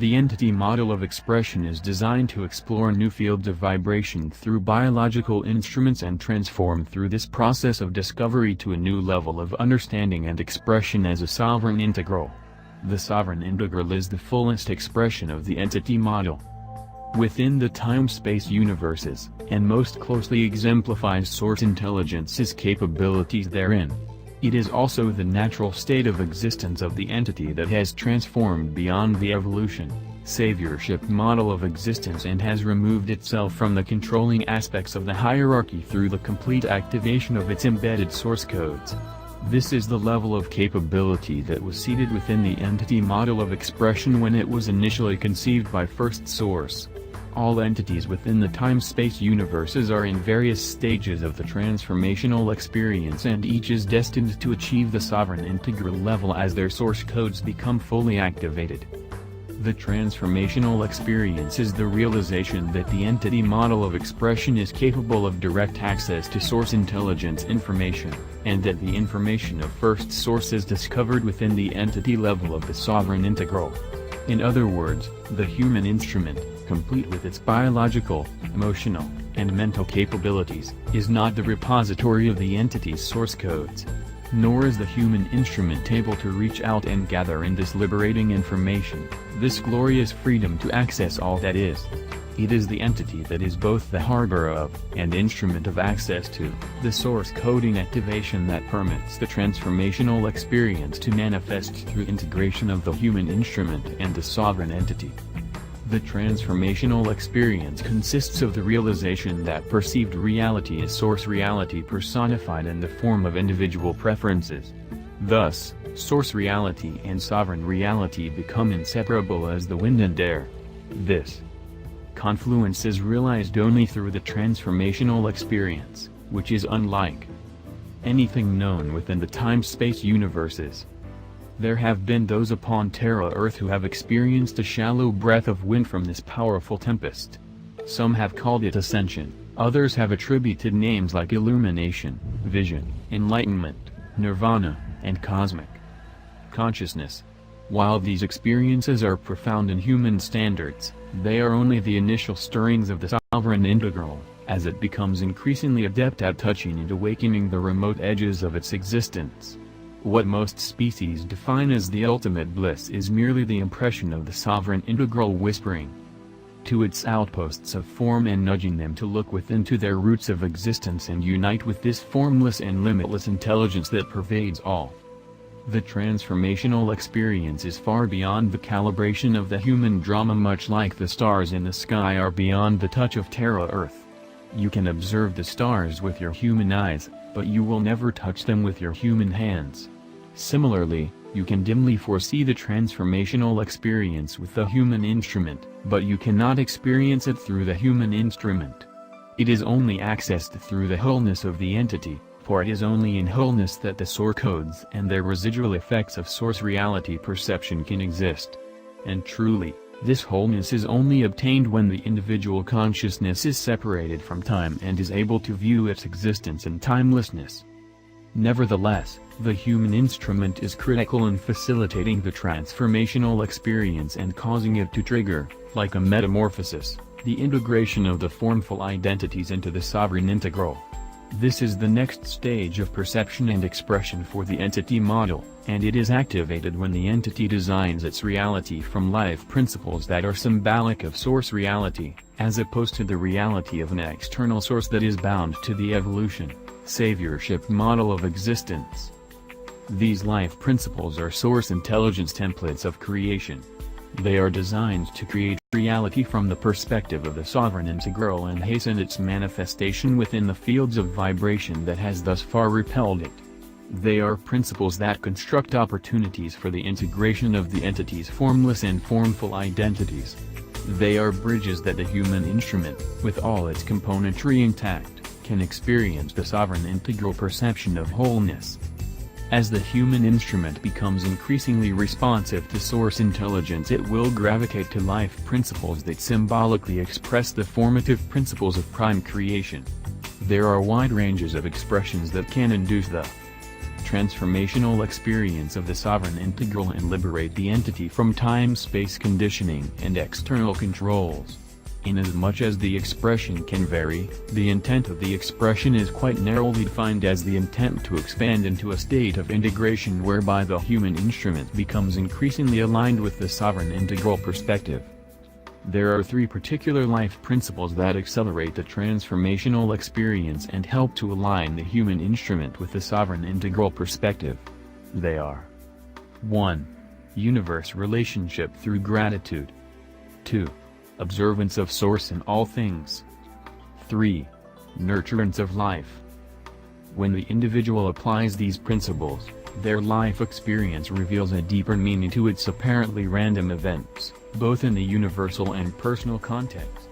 The entity model of expression is designed to explore new fields of vibration through biological instruments and transform through this process of discovery to a new level of understanding and expression as a sovereign integral. The sovereign integral is the fullest expression of the entity model within the time-space universes, and most closely exemplifies Source Intelligence's capabilities therein. It is also the natural state of existence of the entity that has transformed beyond the evolution, saviorship model of existence and has removed itself from the controlling aspects of the hierarchy through the complete activation of its embedded source codes. This is the level of capability that was seated within the entity model of expression when it was initially conceived by First Source. All entities within the time-space universes are in various stages of the transformational experience, and each is destined to achieve the sovereign integral level as their source codes become fully activated. The transformational experience is the realization that the entity model of expression is capable of direct access to source intelligence information, and that the information of First Source is discovered within the entity level of the sovereign integral. In other words, the human instrument, complete with its biological, emotional, and mental capabilities, is not the repository of the entity's source codes. Nor is the human instrument able to reach out and gather in this liberating information, this glorious freedom to access all that is. It is the entity that is both the harbor of, and instrument of access to, the source coding activation that permits the transformational experience to manifest through integration of the human instrument and the sovereign entity. The transformational experience consists of the realization that perceived reality is source reality personified in the form of individual preferences. Thus, source reality and sovereign reality become inseparable as the wind and air. This confluence is realized only through the transformational experience, which is unlike anything known within the time-space universes. There have been those upon Terra Earth who have experienced a shallow breath of wind from this powerful tempest. Some have called it ascension, others have attributed names like illumination, vision, enlightenment, nirvana, and cosmic consciousness. While these experiences are profound in human standards, they are only the initial stirrings of the sovereign integral, as it becomes increasingly adept at touching and awakening the remote edges of its existence. What most species define as the ultimate bliss is merely the impression of the sovereign integral whispering to its outposts of form and nudging them to look within to their roots of existence and unite with this formless and limitless intelligence that pervades all. The transformational experience is far beyond the calibration of the human drama, much like the stars in the sky are beyond the touch of Terra Earth. You can observe the stars with your human eyes, but you will never touch them with your human hands. Similarly, you can dimly foresee the transformational experience with the human instrument, but you cannot experience it through the human instrument. It is only accessed through the wholeness of the entity, for it is only in wholeness that the source codes and their residual effects of source reality perception can exist. And truly, this wholeness is only obtained when the individual consciousness is separated from time and is able to view its existence in timelessness. Nevertheless, the human instrument is critical in facilitating the transformational experience and causing it to trigger, like a metamorphosis, the integration of the formful identities into the sovereign integral. This is the next stage of perception and expression for the entity model, and it is activated when the entity designs its reality from life principles that are symbolic of source reality, as opposed to the reality of an external source that is bound to the evolution, saviorship model of existence. These life principles are source intelligence templates of creation. They are designed to create reality from the perspective of the sovereign integral and hasten its manifestation within the fields of vibration that has thus far repelled it. They are principles that construct opportunities for the integration of the entity's formless and formful identities. They are bridges that the human instrument, with all its componentry intact, can experience the sovereign integral perception of wholeness. As the human instrument becomes increasingly responsive to source intelligence, it will gravitate to life principles that symbolically express the formative principles of prime creation. There are wide ranges of expressions that can induce the transformational experience of the sovereign integral and liberate the entity from time-space conditioning and external controls. Inasmuch as the expression can vary, the intent of the expression is quite narrowly defined as the intent to expand into a state of integration whereby the human instrument becomes increasingly aligned with the sovereign integral perspective. There are three particular life principles that accelerate the transformational experience and help to align the human instrument with the sovereign integral perspective. They are: 1. Universe relationship through gratitude. 2. Observance of Source in all things. 3. Nurturance of life. When the individual applies these principles, their life experience reveals a deeper meaning to its apparently random events, both in the universal and personal context.